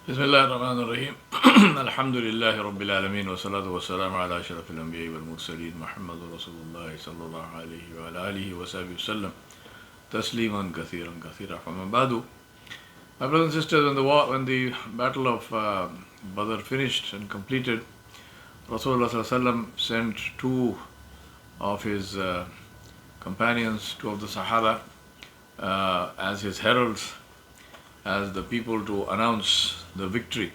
Bismillahirrahmanirrahim. Alhamdulillahi Rabbil Alameen wa salatu wa salam ala ashrafil anbiya wal mursaleen Muhammadur Rasulullah sallallahu alayhi wa ala alihi wa sahbihi wa sallam tasliman kathiran kathira. Amma ba'du. My brothers and sisters, when the battle of Badr finished and completed, Rasulullah sent two of his companions, two of the Sahaba, as his heralds, as the people to announce the victory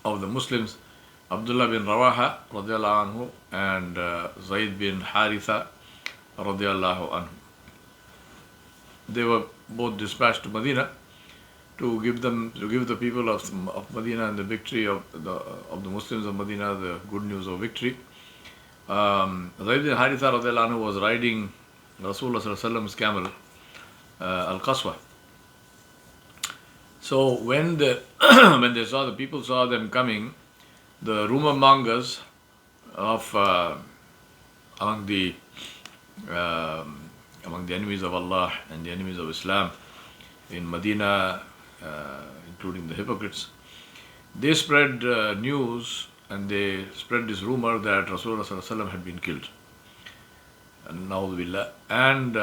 of the Muslims. Abdullah bin Rawaha radiallahu anhu and Zayd bin Haritha radiallahu anhu. They were both dispatched to Medina to give the people of Medina and the victory of the Muslims of Medina, the good news of victory. Zayd bin Haritha radiallahu anhu was riding Rasulullah's camel, Al-Qaswa. So when the people saw them coming, the rumor mongers of among the enemies of Allah and the enemies of Islam in Medina, including the hypocrites, they spread news and they spread this rumor that Rasulullah had been killed. And na'udhu billah. And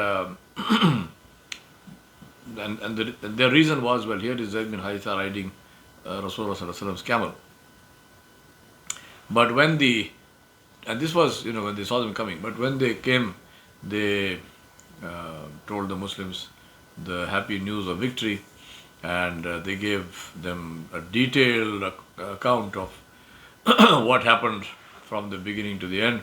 their reason was, well, here is Zayd bin Haritha riding Rasulullah's camel. But and this was, when they saw them coming, but when they came, they told the Muslims the happy news of victory, and they gave them a detailed account of what happened from the beginning to the end.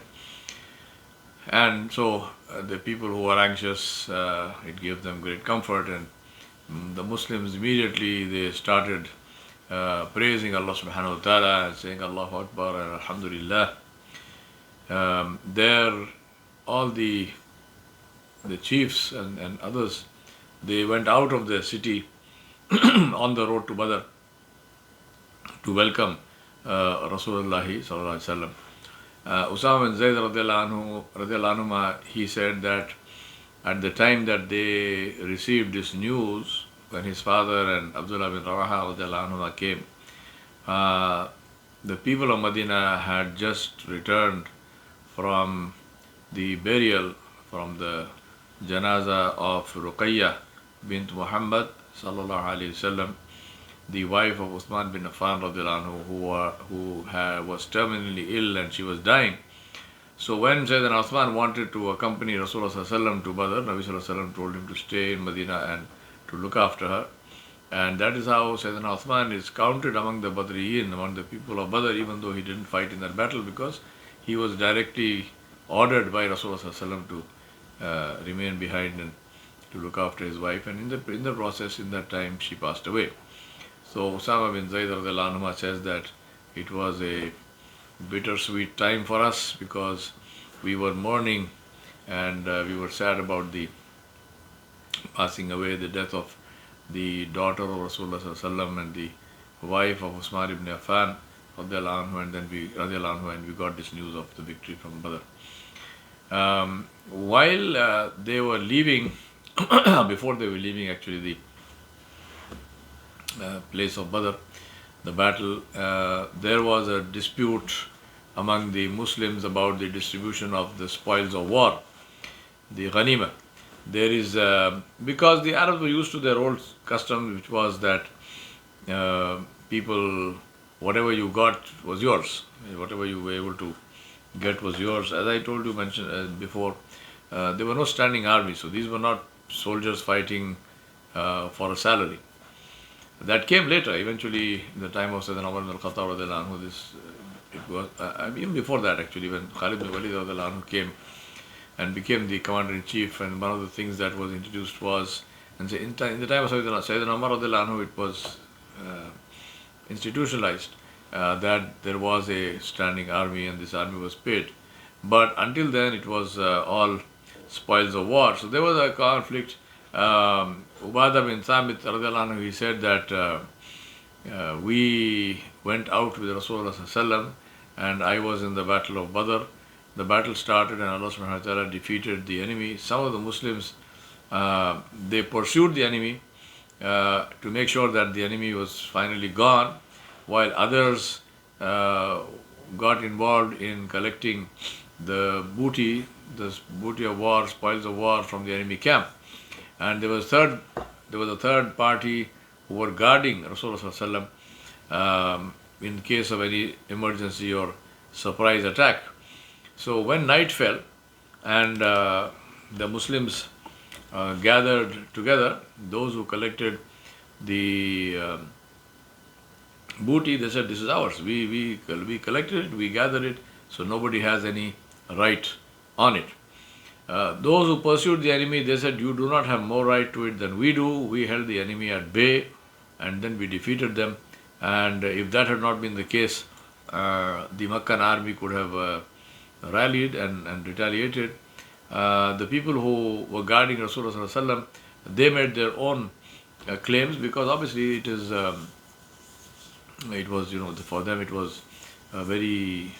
And so the people who were anxious, it gave them great comfort, and the Muslims immediately they started praising Allah subhanahu wa ta'ala and saying Allahu Akbar and Alhamdulillah. There, all the chiefs and others, they went out of the city on the road to Badr to welcome Rasulullah sallallahu alaihi wasallam. Usama bin Zayd radiallahu anhu, he said that at the time that they received this news, when his father and Abdullah bin Rawaha radiallahu anhu came, the people of Medina had just returned from the burial, from the janaza of Ruqayya bint Muhammad sallallahu alaihi wasallam, the wife of Uthman bin Affan radiallahu anhu, who was terminally ill and she was dying. So when Sayyidina Uthman wanted to accompany Rasulullah to Badr, Nabi Sallallahu told him to stay in Medina and to look after her. And that is how Sayyidina Uthman is counted among the Badriyin, among the people of Badr, even though he didn't fight in that battle, because he was directly ordered by Rasulullah to remain behind and to look after his wife. And in the process, in that time, she passed away. So Usama bin Zayd radiallahu anhu says that it was a bittersweet time for us because we were mourning and we were sad about the passing away, the death of the daughter of Rasulullah and the wife of Uthman ibn Affan radiallahu anhu, and we got this news of the victory from Badr. While they were leaving, before they were leaving actually the place of Badr, the battle, there was a dispute among the Muslims about the distribution of the spoils of war, the ghanima. There is, because the Arabs were used to their old custom, which was that people, whatever you got was yours, whatever you were able to get was yours. As I told you, mentioned before, there were no standing armies, so these were not soldiers fighting for a salary. That came later, eventually in the time of Sayyidina Umar ibn al-Khattab radiallahu anhu. It was even before that actually, when Khalid bin Walid radiallahu anhu came and became the commander-in-chief, and one of the things that was introduced was, and in the time of Sayyidina Umar radiallahu anhu, it was institutionalized that there was a standing army and this army was paid. But until then it was all spoils of war. So there was a conflict. Ubadah bin Thabit radiallahu anhu, he said that we went out with Rasulullah and I was in the battle of Badr. The battle started and Allah subhanahu wa ta'ala defeated the enemy. Some of the Muslims, they pursued the enemy to make sure that the enemy was finally gone, while others got involved in collecting the booty of war, spoils of war from the enemy camp. And there was a third party who were guarding Rasulullah in case of any emergency or surprise attack. So when night fell and the Muslims gathered together, those who collected the booty, they said, "This is ours. We collected it, we gathered it, so nobody has any right on it." Those who pursued the enemy, they said, "You do not have more right to it than we do. We held the enemy at bay, and then we defeated them. And if that had not been the case, the Meccan army could have rallied and retaliated." The people who were guarding Rasulullah, they made their own claims, because obviously it was, for them it was a very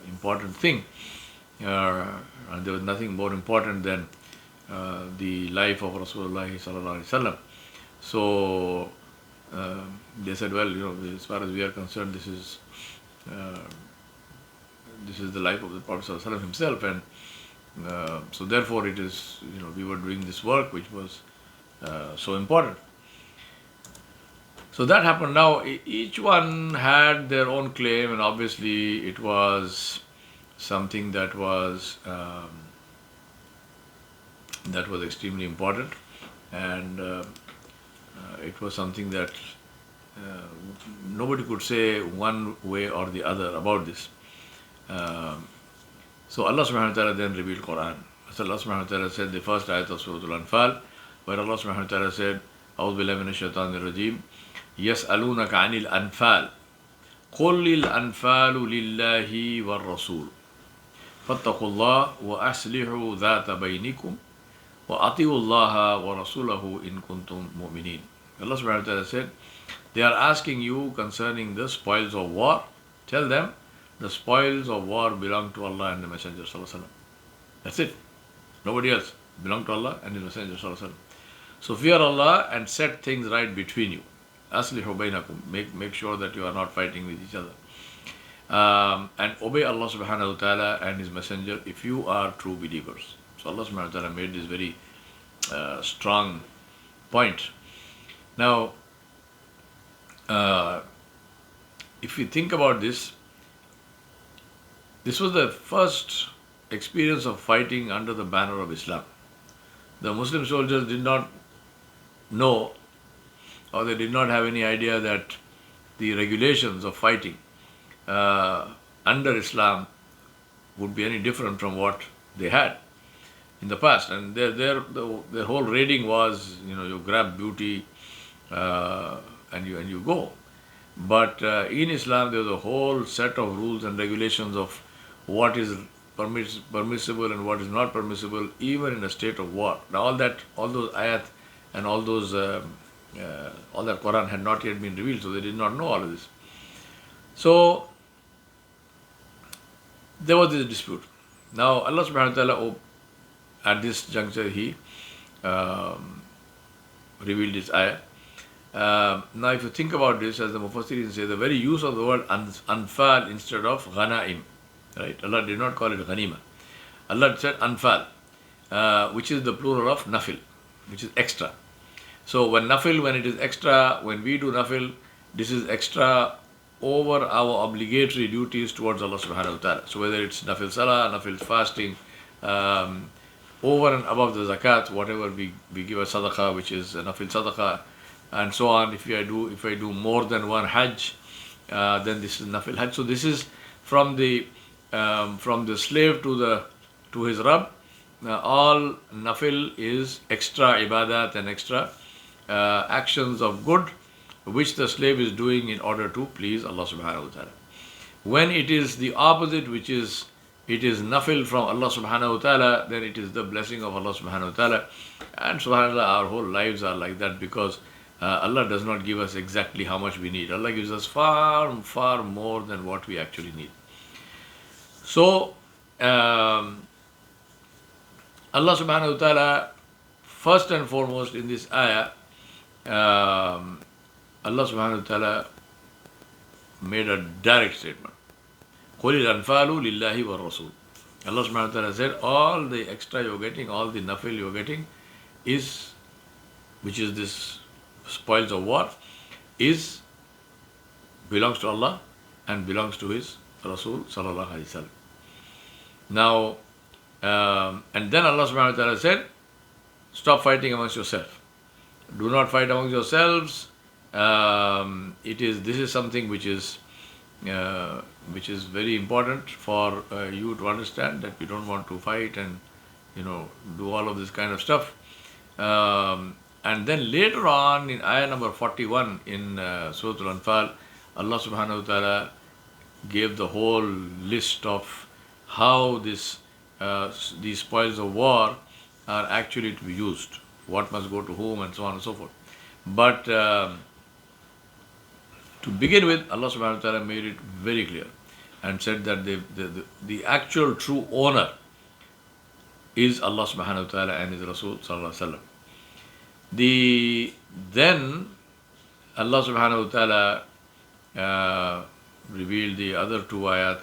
important thing. And there was nothing more important than the life of Rasulullah. So they said, "Well, as far as we are concerned, this is the life of the Prophet himself, and so therefore it is, we were doing this work which was so important." So that happened. Now each one had their own claim, and obviously it was something that was extremely important, and it was something that nobody could say one way or the other about this. So Allah subhanahu wa ta'ala then revealed Quran. So Allah subhanahu wa ta'ala said, the first ayat of Surah Al-Anfal, where Allah subhanahu wa ta'ala said, "A'udhu billahi minash shaitanir rajim, yas'alunaka 'anil anfal, qul lil anfalu lillahi war rasul, fattaqullah wa aslihu dhata bainikum, wa ati'u Allah wa rasulahu in kuntum mu'minin." Allah subhanahu wa ta'ala said, they are asking you concerning the spoils of war. Tell them, the spoils of war belong to Allah and the Messenger ﷺ. That's it. Nobody else. Belong to Allah and His Messenger ﷺ. So fear Allah and set things right between you. Aslihu bainakum. Make sure that you are not fighting with each other. And obey Allah subhanahu wa ta'ala and His Messenger if you are true believers. So Allah subhanahu wa ta'ala made this very strong point. Now, if we think about this, this was the first experience of fighting under the banner of Islam. The Muslim soldiers did not know, or they did not have any idea that the regulations of fighting under Islam would be any different from what they had in the past. And their whole raiding was, you grab booty and you go. But in Islam, there was a whole set of rules and regulations of what is permissible and what is not permissible, even in a state of war. Now all those ayat and all that Quran had not yet been revealed, so they did not know all of this. So there was this dispute. Now Allah subhanahu wa ta'ala, at this juncture, He revealed this ayah. Now if you think about this, as the Mufassirin say, the very use of the word anfal instead of ghanaim, right? Allah did not call it ghanima. Allah said anfal, which is the plural of nafil, which is extra. So when it is extra, when we do nafil, this is extra over our obligatory duties towards Allah subhanahu wa ta'ala. So whether it's nafil salah, nafil fasting, over and above the zakat, whatever we give a sadaqah, which is a nafil sadaqah, and so on. If I do more than one hajj, then this is nafil hajj. So this is from the slave to his Rabb. All nafil is extra ibadat and extra actions of good which the slave is doing in order to please Allah subhanahu wa ta'ala. When it is the opposite, which is it is nafil from Allah subhanahu wa ta'ala, then it is the blessing of Allah subhanahu wa ta'ala. And subhanallah, our whole lives are like that, because Allah does not give us exactly how much we need. Allah gives us far, far more than what we actually need. So Allah subhanahu wa ta'ala, first and foremost in this ayah, Allah subhanahu wa ta'ala made a direct statement. قُلِ الْأَنْفَالُ لِلَّهِ وَالرَّسُولِ. Allah subhanahu wa ta'ala said, all the extra you're getting, all the nafil you're getting is, which is this spoils of war, is belongs to Allah and belongs to His Rasul sallallahu alaihi wasallam. Now, and then Allah subhanahu wa ta'ala said, stop fighting amongst yourselves. Do not fight amongst yourselves. This is something which is very important for you to understand, that we don't want to fight and do all of this kind of stuff. And then later on in ayah number 41 in Surah Al-Anfal, Allah subhanahu wa ta'ala gave the whole list of how these spoils of war are actually to be used, what must go to whom, and so on and so forth. But to begin with, Allah subhanahu wa ta'ala made it very clear and said that the actual true owner is Allah subhanahu wa ta'ala and His Rasul sallallahu alaihi wasallam. Then Allah subhanahu wa ta'ala revealed the other two ayat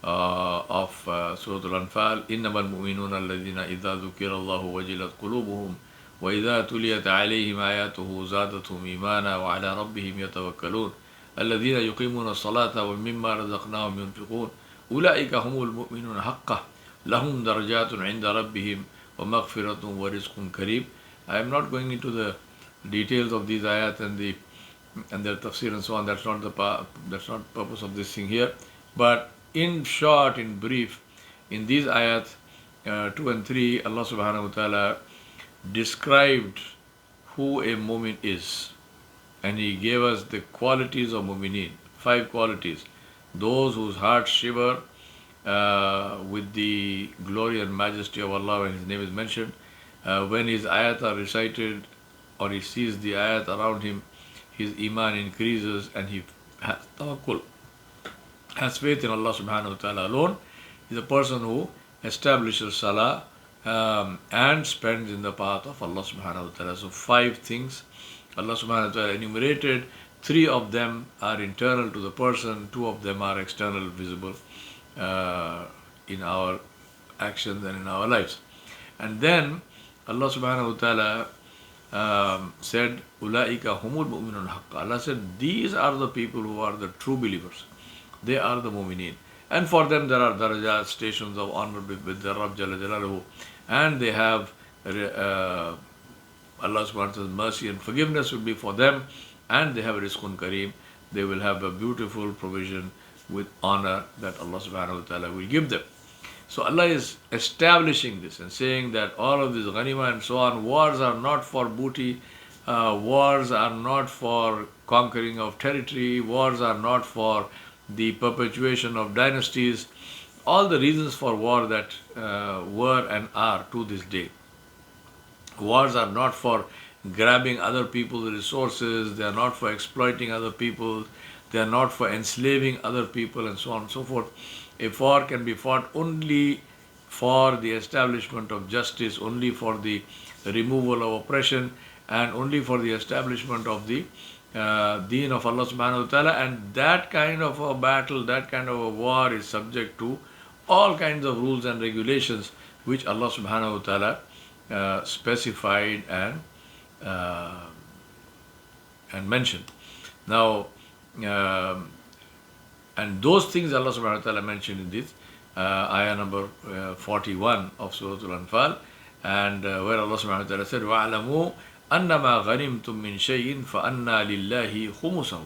of Surah Al-Anfal. إِنَّمَا الْمُؤْمِنُونَ الَّذِينَ إِذَا ذُكِرَ اللَّهُ وَجِلَتْ قُلُوبُهُمْ وَإِذَا تُلِيَتْ عَلَيْهِمْ آيَاتُهُ زَادَتْهُمْ إِيمَانًا وَعَلَى رَبِّهِمْ يَتَوَكَّلُونَ الَّذِينَ يُقِيمُونَ الصَّلَاةَ وَمِمَّا رَزَقْنَاهُمْ يُنْفِقُونَ أُولَئِكَ هُمُ الْمُؤْمِنُونَ حَقًّا لَهُمْ دَرَجَاتٌ عِنْدَ رَبِّهِمْ وَمَغْفِرَةٌ وَرِزْقٌ كَرِيمٌ. I am not going into the details of these ayat and their tafsir and so on. That's not the purpose of this thing here. But in short, in brief, in these ayat 2 and 3, Allah subhanahu wa ta'ala described who a mu'min is, and He gave us the qualities of mu'mineen, 5 qualities. Those whose hearts shiver with the glory and majesty of Allah when His name is mentioned, when His ayat are recited or he sees the ayat around him, his iman increases and he has tawakkul, has faith in Allah subhanahu wa ta'ala alone. Is a person who establishes salah and spends in the path of Allah subhanahu wa ta'ala. So 5 things Allah subhanahu wa ta'ala enumerated. 3 of them are internal to the person, 2 of them are external, visible in our actions and in our lives. And then Allah subhanahu wa ta'ala said, Ulaika humul mu'minun haqqa. Allah said, these are the people who are the true believers. They are the mu'mineen. And for them there are darajat, stations of honor with the Rabb Jalla Jalaluhu. And they have Allah subhanahu wa ta'ala's mercy and forgiveness will be for them. And they have rizqun kareem. They will have a beautiful provision with honor that Allah subhanahu wa ta'ala will give them. So Allah is establishing this and saying that all of this ghanima and so on, wars are not for booty, wars are not for conquering of territory, wars are not for the perpetuation of dynasties, all the reasons for war that were and are to this day. Wars are not for grabbing other people's resources, they are not for exploiting other people, they are not for enslaving other people and so on and so forth. A war can be fought only for the establishment of justice, only for the removal of oppression, and only for the establishment of the deen of Allah subhanahu wa ta'ala. And that kind of a battle, that kind of a war is subject to all kinds of rules and regulations which Allah subhanahu wa ta'ala specified and mentioned. Now, and those things Allah subhanahu wa ta'ala mentioned in this ayah number 41 of Surah Al-Anfal, and where Allah subhanahu wa ta'ala said, وَعْلَمُوا أَنَّمَا غَنِمْتُم مِّن شَيْءٍ فَأَنَّا لِلَّهِ خُمُسَهُ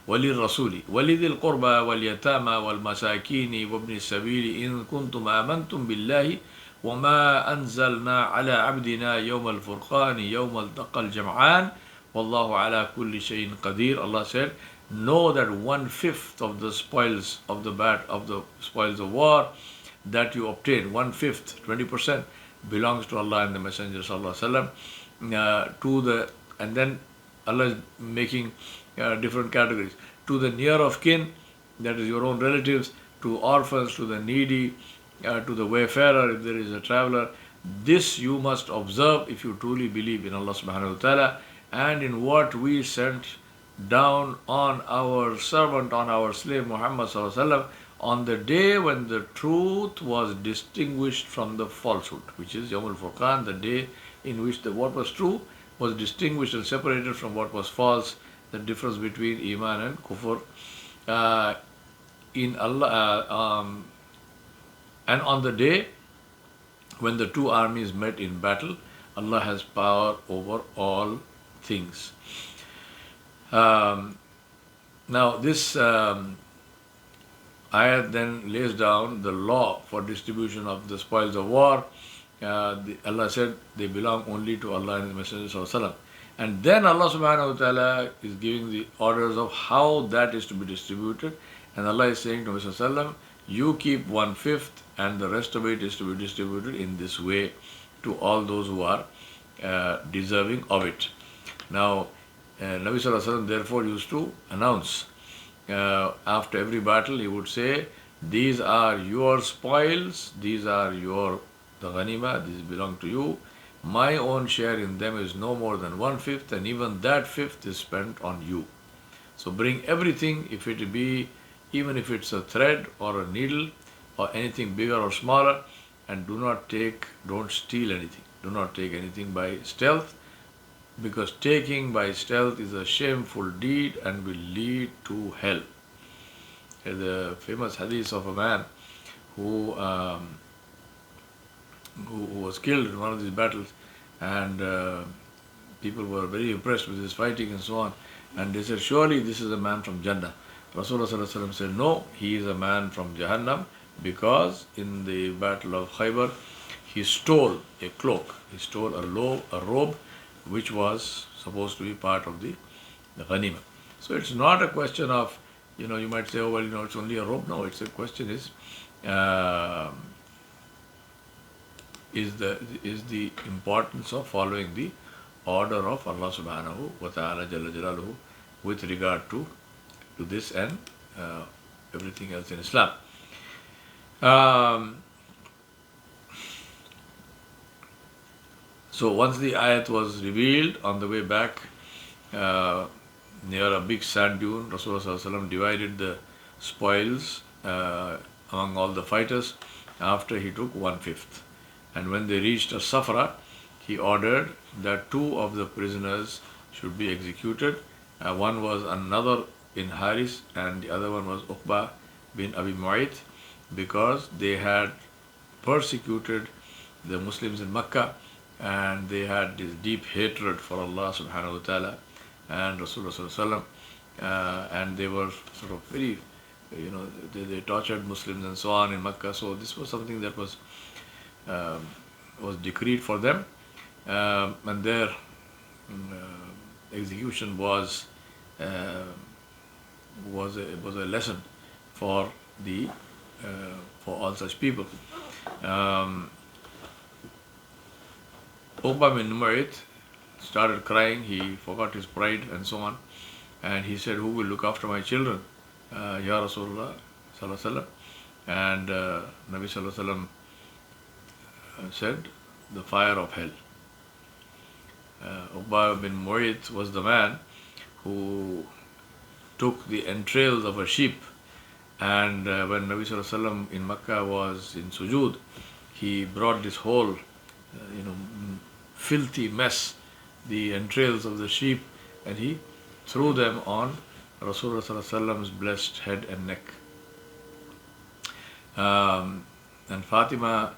وَلِلرَّسُولِ وَلِذِي الْقُرْبَى وَالْيَتَامَى وَالْمَسَاكِينِ وَابْنِ السَّبِيلِ إِن كُنتُمْ آمَنْتُم بِاللَّهِ وَمَا أَنزَلْنَا عَلَى عَبْدِنَا يَوْمَ الْفُرْقَانِ يَوْمَ الْتَقَى الْجَمْعَانِ وَاللَّهُ عَلَى كُلِّ شَيْءٍ قَدِيرٌ. Allah said, know that 1/5 of the spoils of the spoils of war that you obtain, 1/5, 20%, belongs to Allah and the Messengerﷺ. And then Allah is making different categories. To the near of kin, that is your own relatives, to orphans, to the needy, to the wayfarer, if there is a traveler. This you must observe if you truly believe in Allah subhanahu wa ta'ala. and in what we sent down on our servant, on our slave Muhammad on the day when the truth was distinguished from the falsehood, which is Yawm al-Furqan, the day in which what was true was distinguished and separated from what was false, the difference between Iman and Kufr. In Allah, and on the day when the two armies met in battle, Allah has power over all things. Now this ayat then lays down the law for distribution of the spoils of war. Allah said they belong only to Allah and His Messenger. And then Allah subhanahu wa ta'ala is giving the orders of how that is to be distributed. And Allah is saying to Messenger, you keep 1/5 and the rest of it is to be distributed in this way to all those who are deserving of it. Now, Nabi Sallallahu Alaihi Wasallam therefore used to announce after every battle, he would say, these are your spoils, these are the ghanima, these belong to you. My own share in them is no more than 1/5, and even that 1/5 is spent on you. So bring everything, even if it's a thread or a needle or anything bigger or smaller, and don't steal anything. Do not take anything by stealth, because taking by stealth is a shameful deed and will lead to hell. There's a famous hadith of a man who was killed in one of these battles, and people were very impressed with his fighting and so on, and they said, surely this is a man from Jannah. Rasulullah said, no, he is a man from Jahannam, because in the battle of Khaybar, he stole a cloak, he stole a robe which was supposed to be part of the ghanima. So it's not a question of, you might say, oh well, it's only a robe. No, it's a question is the importance of following the order of Allah subhanahu wa ta'ala jalla jalaluhu with regard to this and everything else in Islam. So once the ayat was revealed, on the way back near a big sand dune, Rasulullah divided the spoils among all the fighters after he took 1/5. And when they reached a Safra, he ordered that 2 of the prisoners should be executed. One was another bin Haris and the other one was Uqba bin Abi Mu'ayth, because they had persecuted the Muslims in Makkah, and they had this deep hatred for Allah subhanahu wa ta'ala and Rasulullah and they were sort of very, they tortured Muslims and so on in Makkah. So this was something that was decreed for them, and their execution was a lesson for all such people. Uqba bin Mu'ayth started crying. He forgot his pride and so on, and he said, who will look after my children? Ya Rasulullah sallallahu alaihi wasallam. And Nabi sallallahu alaihi wasallam said, the fire of hell. Uqba bin Mu'ayth was the man who took the entrails of a sheep, and when Nabi sallallahu alaihi wasallam in Makkah was in sujood, he brought this whole filthy mess, the entrails of the sheep, and he threw them on Rasulullah sallallahu alaihi wasallam's blessed head and neck. And Fatima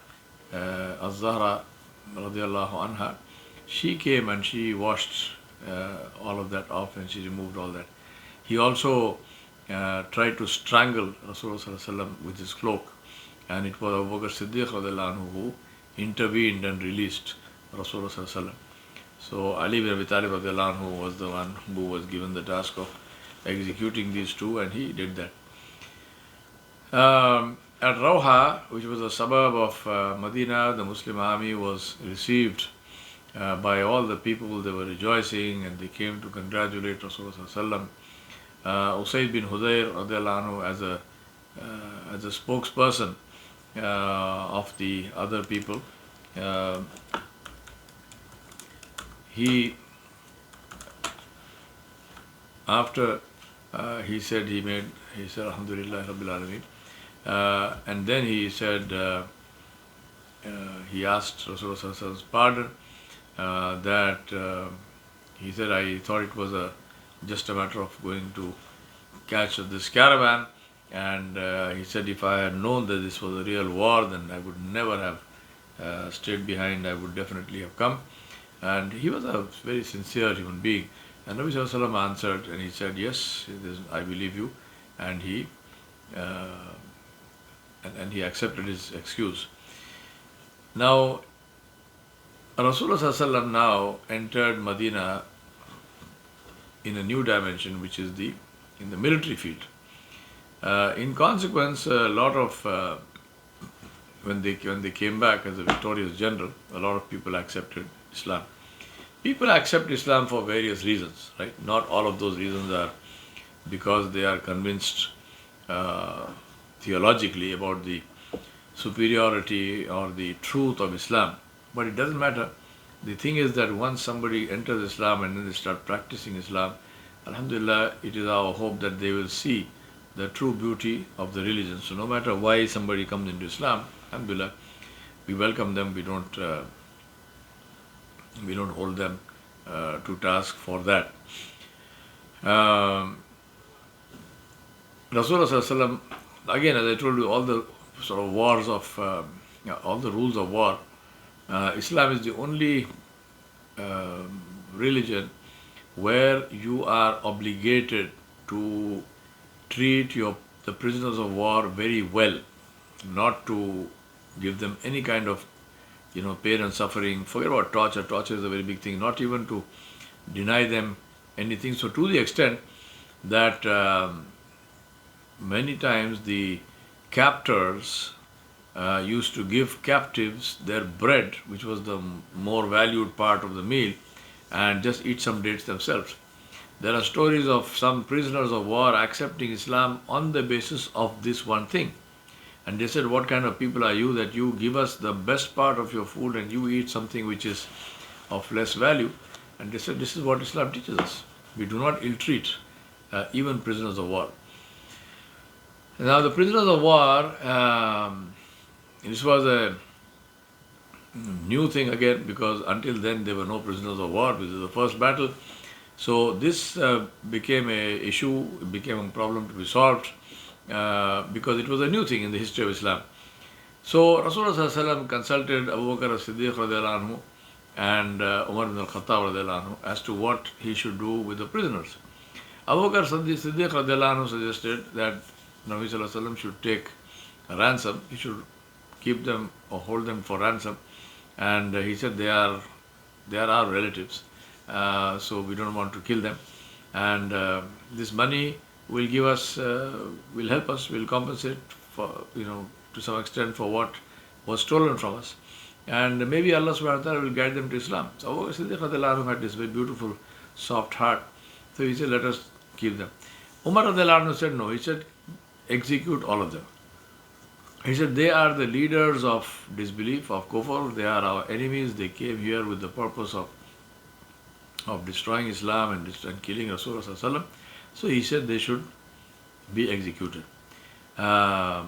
Az-Zahra radiallahu anha, she came and she washed all of that off, and she removed all that. He also tried to strangle Rasulullah sallallahu alaihi wasallam with his cloak, and it was Abu Bakr Siddiq radiallahu anhu who intervened and released Rasulullah sallallahu alaihi wasallam. So Ali bin Abi Talib radiallahu anhu was the one who was given the task of executing these 2, and he did that. At Rawha, which was a suburb of Medina, the Muslim army was received by all the people. They were rejoicing, and they came to congratulate Rasulullah sallallahu alaihi wasallam. Usayd bin Hudayr radiallahu anhu, as a spokesperson of the other people, he after he said Alhamdulillah Rabbil Alameen, and then he said, he asked Rasulullah's pardon, that he said, I thought it was just a matter of going to catch this caravan, and he said, if I had known that this was a real war, then I would never have stayed behind, I would definitely have come. And he was a very sincere human being. And Nabi Sallallahu Alaihi Wasallam answered, and he said, yes, I believe you. And he accepted his excuse. Now, Rasulullah Sallallahu Alaihi Wasallam now entered Medina in a new dimension, which is in the military field. In consequence, a lot of when they came back as a victorious general, a lot of people accepted Islam. People accept Islam for various reasons, right? Not all of those reasons are because they are convinced theologically about the superiority or the truth of Islam. But it doesn't matter. The thing is that once somebody enters Islam and then they start practicing Islam, Alhamdulillah, it is our hope that they will see the true beauty of the religion. So no matter why somebody comes into Islam, Alhamdulillah, we welcome them. We don't hold them to task for that. Rasulullah Sallallahu Alaihi Wasallam, again, as I told you, all the sort of wars of all the rules of war, Islam is the only religion where you are obligated to treat the prisoners of war very well, not to give them any kind of pain and suffering. Forget about torture. Torture is a very big thing. Not even to deny them anything. So to the extent that many times the captors used to give captives their bread, which was the more valued part of the meal, and just eat some dates themselves. There are stories of some prisoners of war accepting Islam on the basis of this one thing. And they said, what kind of people are you that you give us the best part of your food and you eat something which is of less value? And they said, this is what Islam teaches us. We do not ill-treat even prisoners of war. Now the prisoners of war, this was a new thing again, because until then there were no prisoners of war. This is the first battle. So this became a issue, it became a problem to be solved. Because it was a new thing in the history of Islam. So Rasulullah Sallallahu Alaihi Wasallam consulted Abu Bakr as-Siddiq radhiyallahu anhu and Umar ibn al-Khattab radhiyallahu anhu as to what he should do with the prisoners. Abu Bakr as-Siddiq radhiyallahu anhu suggested that Nabi Sallallahu Alaihi Wasallam should take a ransom. He should keep them or hold them for ransom. And he said they are our relatives, so we don't want to kill them. And this money will give us, will help us, will compensate for, to some extent for what was stolen from us. And maybe Allah subhanahu wa ta'ala will guide them to Islam. So Abu Bakr Siddiq radhiyallahu anhu had this very beautiful, soft heart. So he said, let us keep them. Umar radhiyallahu anhu said, no. He said, execute all of them. He said, they are the leaders of disbelief, of kufr. They are our enemies. They came here with the purpose of destroying Islam and killing Rasulullah Sallallahu Alaihi Wasallam. So he said they should be executed. Rasulullah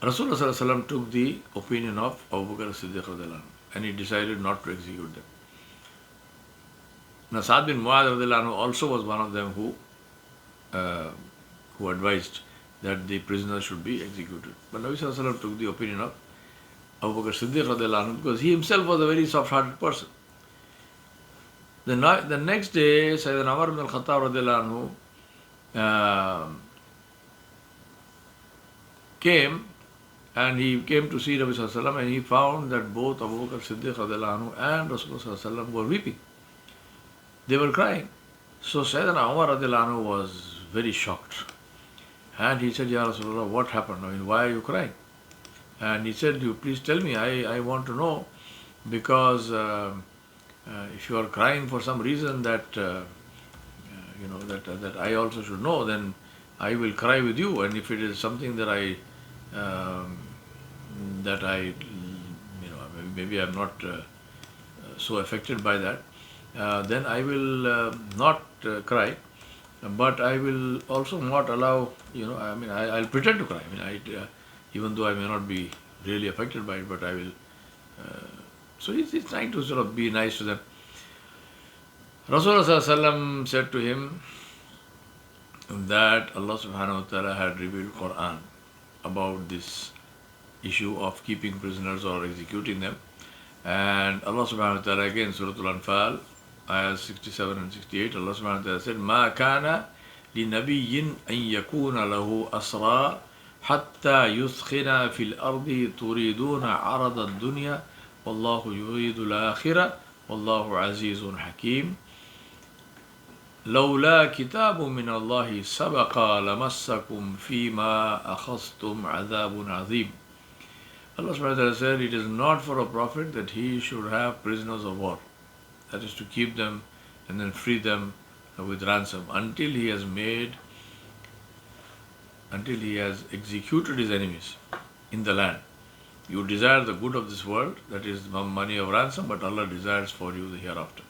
Sallallahu Alaihi Wasallam took the opinion of Abu Bakr as-Siddiq radhiyallahu anhu, and he decided not to execute them. Now Sa'd bin Mu'adh radhiyallahu anhu also was one of them who advised that the prisoners should be executed. But Nabi Sallallahu Alaihi Wasallam took the opinion of Abu Bakr as-Siddiq radhiyallahu anhu because he himself was a very soft-hearted person. The next day, Sayyidina Umar ibn al-Khattab radhiyallahu anhu came, and he came to see Nabi Sallallahu Alaihi Wasallam, and he found that both Abu Bakr Siddiq radhiyallahu anhu and Rasulullah Sallallahu Alaihi Wasallam were weeping. They were crying. So Sayyidina Umar radhiyallahu anhu was very shocked. And he said, Ya Rasulullah, what happened? I mean, why are you crying? And he said, you please tell me, I want to know, because if you are crying for some reason that that I also should know, then I will cry with you. And if it is something that I maybe I'm not so affected by that, then I will not cry, but I will also not allow, I mean, I'll pretend to cry. I mean, even though I may not be really affected by it, but I will. So he's trying to sort of be nice to them. Rasulullah said to him that Allah subhanahu wa ta'ala had revealed Quran about this issue of keeping prisoners or executing them. And Allah subhanahu wa ta'ala again, Surah Al-Anfal, ayahs 67 and 68, Allah subhanahu wa ta'ala said, مَا كَانَ لِنَبِيٍّ أَن يَكُونَ لَهُ أَسْرَى حَتَّى يُثْخِنَ فِي الْأَرْضِ تُرِيدُونَ عَرَضَ الدُّنْيا وَاللَّهُ يُرِيدُ الْآخِرَةَ وَاللَّهُ عَزِيزٌ حَكِيمٌ لولا كتاب من الله سبق لمسكم فيما أخذتم عذاب عظيم. Allah subhanahu wa ta'ala said, it is not for a prophet that he should have prisoners of war. That is to keep them and then free them with ransom until he has executed his enemies in the land. You desire the good of this world, that is the money of ransom, but Allah desires for you the hereafter.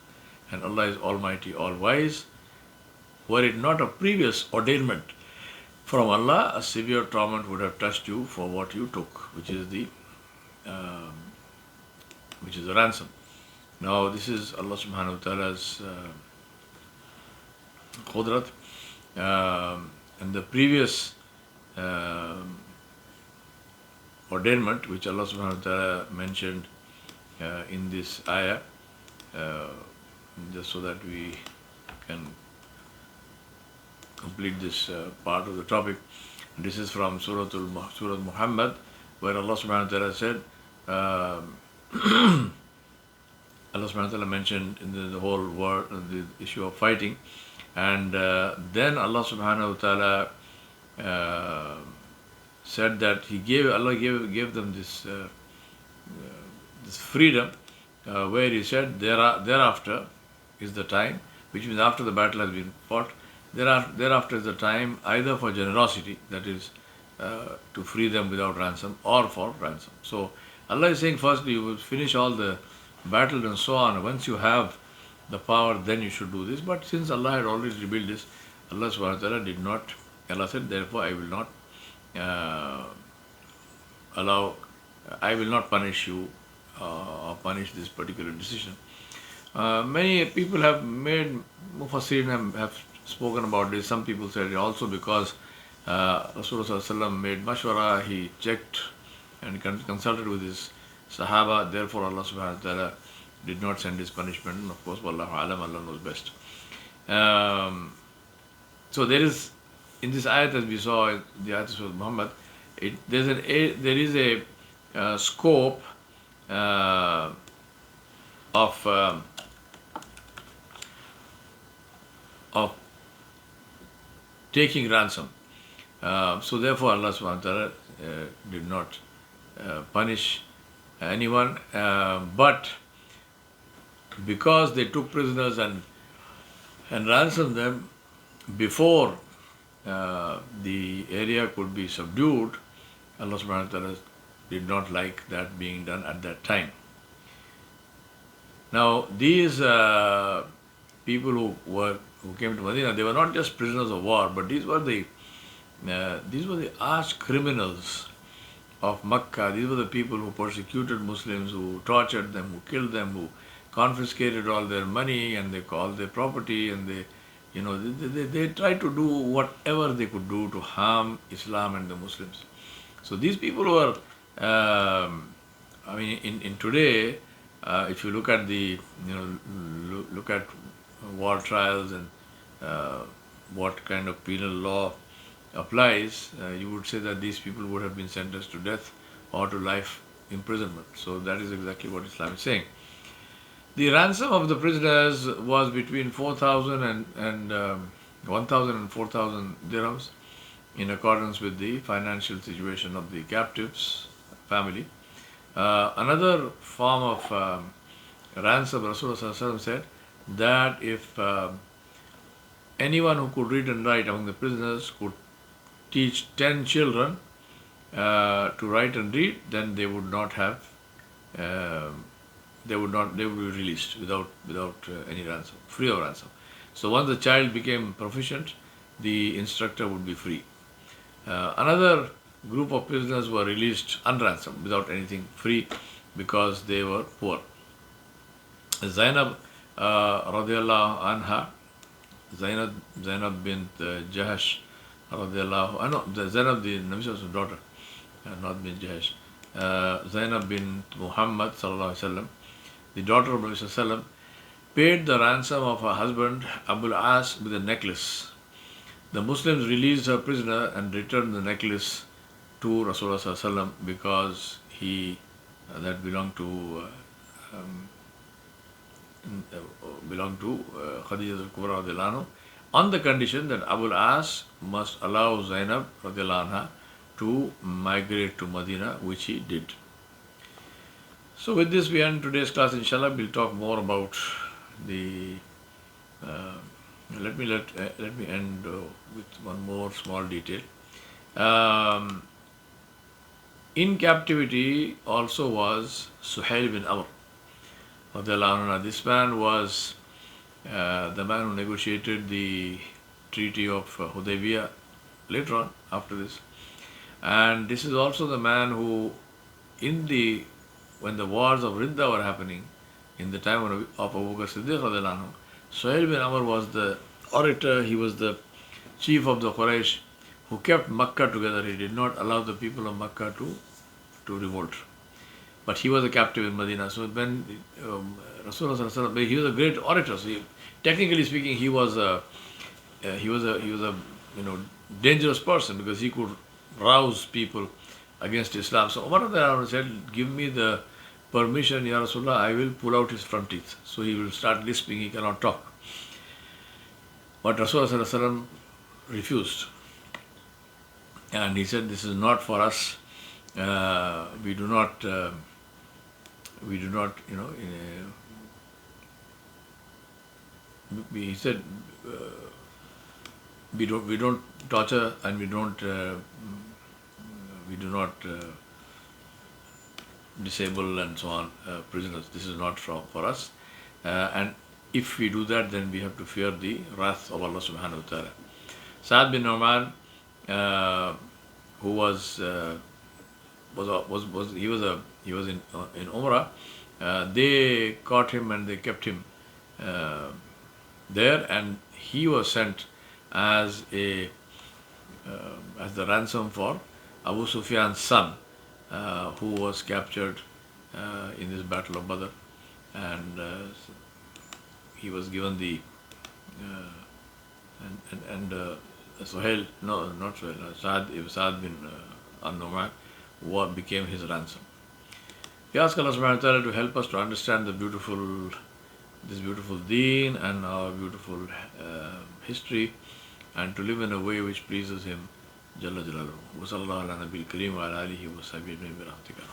And Allah is Almighty, All-Wise. Were it not a previous ordainment from Allah, a severe torment would have touched you for what you took, which is the ransom. Now, this is Allah subhanahu wa ta'ala's qudrat. And the previous ordainment, which Allah subhanahu wa ta'ala mentioned in this ayah, just so that we can complete this part of the topic. This is from Surah Muhammad, where Allah subhanahu wa ta'ala said, Allah subhanahu wa ta'ala mentioned in the whole world the issue of fighting, and then Allah subhanahu wa ta'ala said that Allah gave them this freedom, where He said thereafter is the time, which means after the battle has been fought, thereafter is the time either for generosity, that is to free them without ransom, or for ransom. So Allah is saying, first you will finish all the battle and so on. Once you have the power, then you should do this. But since Allah had already revealed this, Allah subhanahu wa ta'ala did not. Allah said, therefore I will not I will not punish you or punish this particular decision. Many people have made, Mufassirin have spoken about this. Some people said it also because Rasulullah made mashwara, he checked and consulted with his Sahaba, therefore Allah subhanahu wa ta'ala did not send his punishment. And of course, Wallahu alam, Allah knows best. So there is, in this ayat as we saw in the ayat of Muhammad, there is a scope of taking ransom. So therefore Allah subhanahu wa ta'ala did not punish anyone, but because they took prisoners and ransomed them before the area could be subdued, Allah subhanahu wa ta'ala did not like that being done at that time. Now these people who came to Medina, they were not just prisoners of war, but these were the arch criminals of Makkah. These were the people who persecuted Muslims, who tortured them, who killed them, who confiscated all their money and all their property, and they tried to do whatever they could do to harm Islam and the Muslims. So these people were, in today, if you look at look at war trials and what kind of penal law applies, you would say that these people would have been sentenced to death or to life imprisonment. So that is exactly what Islam is saying. The ransom of the prisoners was between 4,000 and 1,000 and 4,000 dirhams, in accordance with the financial situation of the captive's family. Another form of ransom, Rasulullah said that if anyone who could read and write among the prisoners could teach 10 children to write and read, then they would not have they would be released without any ransom, free of ransom. So once the child became proficient, the instructor would be free. Another group of prisoners were released unransomed, without anything, free, because they were poor. Zainab radiallahu anha, Zainab bint Jahash radiallahu anha, Zainab the Nabi Sallallahu daughter, not bint Jahash. Zainab bint Muhammad Sallallahu Alaihi Wasallam, the daughter of Nabi Sallallahu Alaihi Wasallam, paid the ransom of her husband Abul As with a necklace. The Muslims released her prisoner and returned the necklace to Rasulullah Sallallahu Alaihi Wasallam, because that belonged to Khadija al-Kubra radiallahu anha, on the condition that Abul As must allow Zainab radiallahu anha to migrate to Medina, which he did. So with this we end today's class. Inshallah, we'll talk more about the. Let me end with one more small detail. In captivity also was Suhail bin Amr. This man was the man who negotiated the treaty of Hudaybiyah later on, after this. And this is also the man who, when the wars of Ridda were happening, in the time of Abu Bakr Siddiq radiallahu anhu, Suhail bin Amr was the orator. He was the chief of the Quraysh who kept Makkah together. He did not allow the people of Makkah to revolt. But he was a captive in Medina. So when Rasulullah, he was a great orator. So technically speaking, he was a dangerous person, because he could rouse people against Islam. So Umar said, "Give me the permission, Ya Rasulullah, I will pull out his front teeth." So he will start lisping, he cannot talk. But Rasulullah refused. And he said, "This is not for us. We do not, he said, we don't torture, and we do not disable and so on prisoners. This is not for us. And if we do that, then we have to fear the wrath of Allah subhanahu wa ta'ala." Sa'ad bin Nu'man, who was in Umrah, they caught him and they kept him there, and he was sent as the ransom for Abu Sufyan's son, who was captured in this battle of Badr, and he was given the Suhail, no, not Suhail, Sa'ad bin Nu'man, what became his ransom. We ask Allah subhanahu wa ta'ala to help us to understand this beautiful deen and our beautiful history, and to live in a way which pleases Him Jalla Jalaluhu. Wa sallallahu ala nabiyil kareem wa ala alihi wa sahbihi ajma'in bi rahmatika.